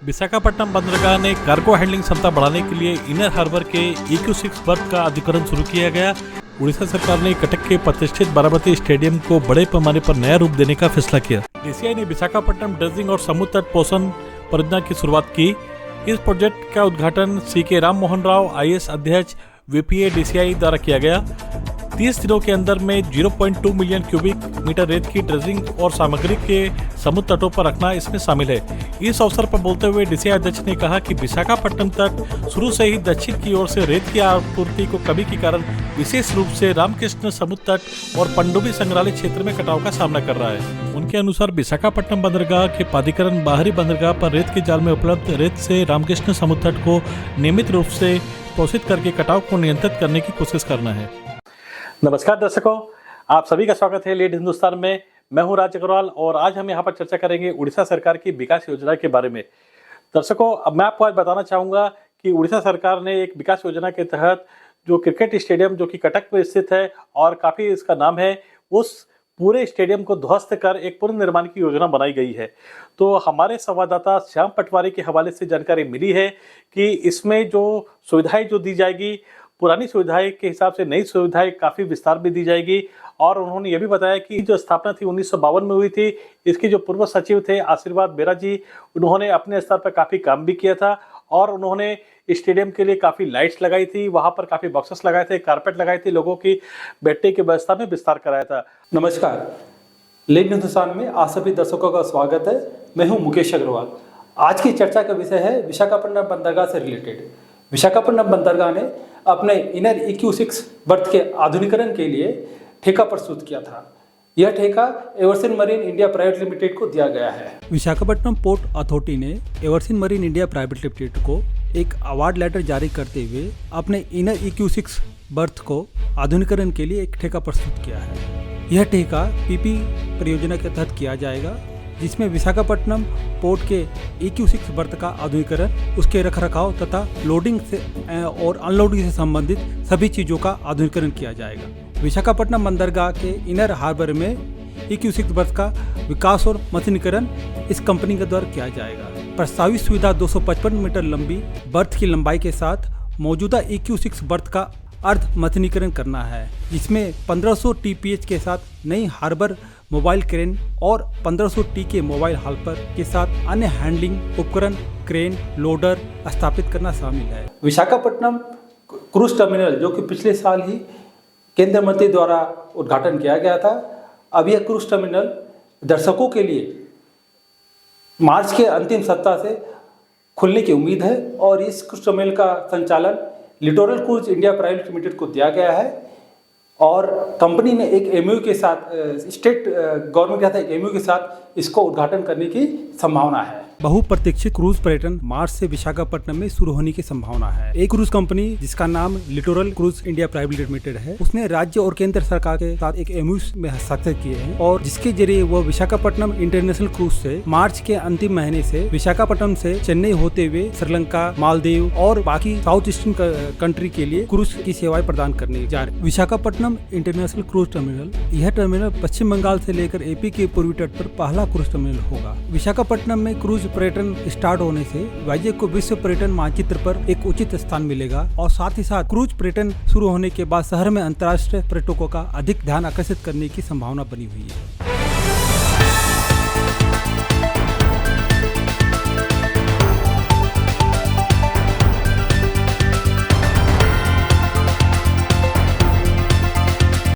विशाखापट्टनम बंदरगाह ने cargo handling क्षमता बढ़ाने के लिए इनर हार्बर के EQ6 बर्थ का अधिग्रहण शुरू किया गया। उड़ीसा सरकार ने कटक के प्रतिष्ठित बारामती स्टेडियम को बड़े पैमाने पर नया रूप देने का फैसला किया। DCI ने विशाखापट्टनम ड्रेजिंग और समुद्र तट पोषण परियोजना की शुरुआत की। इस प्रोजेक्ट का उद्घाटन CK राम मोहन राव IAS अध्यक्ष VPA DCI द्वारा किया गया। 30 दिनों के अंदर में 0.2 मिलियन क्यूबिक मीटर रेत की ड्रेजिंग और सामग्री के समुद्र तटों पर रखना इसमें शामिल है। इस अवसर पर बोलते हुए DCI अध्यक्ष ने कहा कि विशाखापट्टनम तट शुरू से ही दक्षिण की ओर से रेत की आपूर्ति को कमी के कारण विशेष रूप से रामकृष्ण समुद्र तट और पनडुब्बी संग्रहालय क्षेत्र में कटाव का सामना कर रहा है। उनके अनुसार विशाखापट्टनम बंदरगाह के प्राधिकरण बाहरी बंदरगाह पर रेत के जाल में उपलब्ध रेत से रामकृष्ण समुद्र तट को नियमित रूप से पोषित करके कटाव को नियंत्रित करने की कोशिश करना है। नमस्कार दर्शकों, आप सभी का स्वागत है लीड हिंदुस्तान में। मैं हूं राज अग्रवाल और आज हम यहां पर चर्चा करेंगे उड़ीसा सरकार की विकास योजना के बारे में। दर्शकों, अब मैं आपको आज बताना चाहूंगा कि उड़ीसा सरकार ने एक विकास योजना के तहत जो क्रिकेट स्टेडियम जो कि कटक में स्थित है और काफी इसका नाम है, उस पूरे स्टेडियम को ध्वस्त कर एक पुनर्निर्माण की योजना बनाई गई है। तो हमारे संवाददाता श्याम पटवारी के हवाले से जानकारी मिली है कि इसमें जो सुविधाएं जो दी जाएगी, पुरानी सुविधाएं के हिसाब से नई सुविधाएं काफी विस्तार में दी जाएगी। और उन्होंने ये भी बताया कि जो स्थापना थी 1952 में हुई थी। इसकी जो पूर्व सचिव थे आशीर्वाद बेरा जी, उन्होंने अपने स्तर पर काफी काम भी किया था और उन्होंने स्टेडियम के लिए काफी लाइट्स लगाई थी, वहां पर काफी बॉक्सेस लगाए थे, कारपेट लगाई थी, लोगों की बैठने की व्यवस्था में विस्तार कराया था। नमस्कार, लीड हिंदुस्तान में आप सभी दर्शकों का स्वागत है। मैं हूं मुकेश अग्रवाल। आज की चर्चा का विषय है विशाखापट्टनम बंदरगाह से रिलेटेड। विशाखापट्टनम बंदरगाह ने अपने इनर EQ6 बर्थ के आधुनिकीकरण के लिए ठेका प्रस्तुत किया था। यह ठेका aversion marine India private limited को दिया गया है। विशाखापट्टनम पोर्ट अथॉरिटी ने aversion marine India private limited को एक अवार्ड लेटर जारी करते हुए अपने इनर EQ6 बर्थ को आधुनिकीकरण के लिए एक ठेका प्रस्तुत किया है। यह ठेका PP परियोजना के तहत किया जाएगा, जिसमें विशाखापट्टनम पोर्ट के EQ6 बर्थ का आधुनिकीकरण, उसके रखरखाव तथा लोडिंग से और अनलोडिंग से संबंधित सभी चीज़ों का आधुनिकीकरण किया जाएगा। विशाखापट्टनम बंदरगाह के इनर हार्बर में EQ6 बर्थ का विकास और मशीनीकरण इस कंपनी के द्वारा किया जाएगा। प्रस्तावित सुविधा 255 मीटर लंबी बर्थ की लंबाई के साथ मौजूदा EQ6 बर्थ का अर्ध मशीनीकरण करना है, जिसमें 1500 TPH के साथ नई हार्बर मोबाइल क्रेन और 1500 T के मोबाइल हार्बर के साथ अन्य हैंडलिंग उपकरण, क्रेन, लोडर स्थापित करना शामिल है। विशाखापट्टनम क्रूज टर्मिनल, जो कि पिछले साल ही केंद्रीय मंत्री द्वारा उद्घाटन किया गया था, अब यह क्रूज टर्मिनल दर्शकों के लिए मार्च के अंतिम सप्ताह से खुलने की उम्मीद है और इस क्रूज टर्मिनल का संचालन littoral cruise India private limited को दिया गया है और कंपनी ने एक MOU के साथ, स्टेट गवर्नमेंट के साथ एक MOU के साथ इसको उद्घाटन करने की संभावना है। बहुप्रतीक्षित क्रूज पर्यटन मार्च से विशाखापट्टनम में शुरू होने की संभावना है। एक क्रूज कंपनी जिसका नाम littoral cruise India private limited है, उसने राज्य और केंद्र सरकार के साथ एक MOU में हस्ताक्षर किए हैं और जिसके जरिए वह विशाखापट्टनम इंटरनेशनल क्रूज से मार्च के अंतिम महीने से विशाखापट्टनम से चेन्नई होते हुए श्रीलंका, मालदीव और बाकी साउथ ईस्टर्न कंट्री के लिए क्रूज की सेवाएं प्रदान करने जा रहे हैं। विशाखापट्टनम इंटरनेशनल क्रूज टर्मिनल, यह टर्मिनल पश्चिम बंगाल से लेकर AP के पूर्वी तट पर पहला क्रूज टर्मिनल होगा। विशाखापट्टनम में क्रूज पर्यटन स्टार्ट होने से राज्य को विश्व पर्यटन मानचित्र पर एक उचित स्थान मिलेगा और साथ ही साथ क्रूज पर्यटन शुरू होने के बाद शहर में अंतर्राष्ट्रीय पर्यटकों का अधिक ध्यान आकर्षित करने की संभावना बनी हुई है।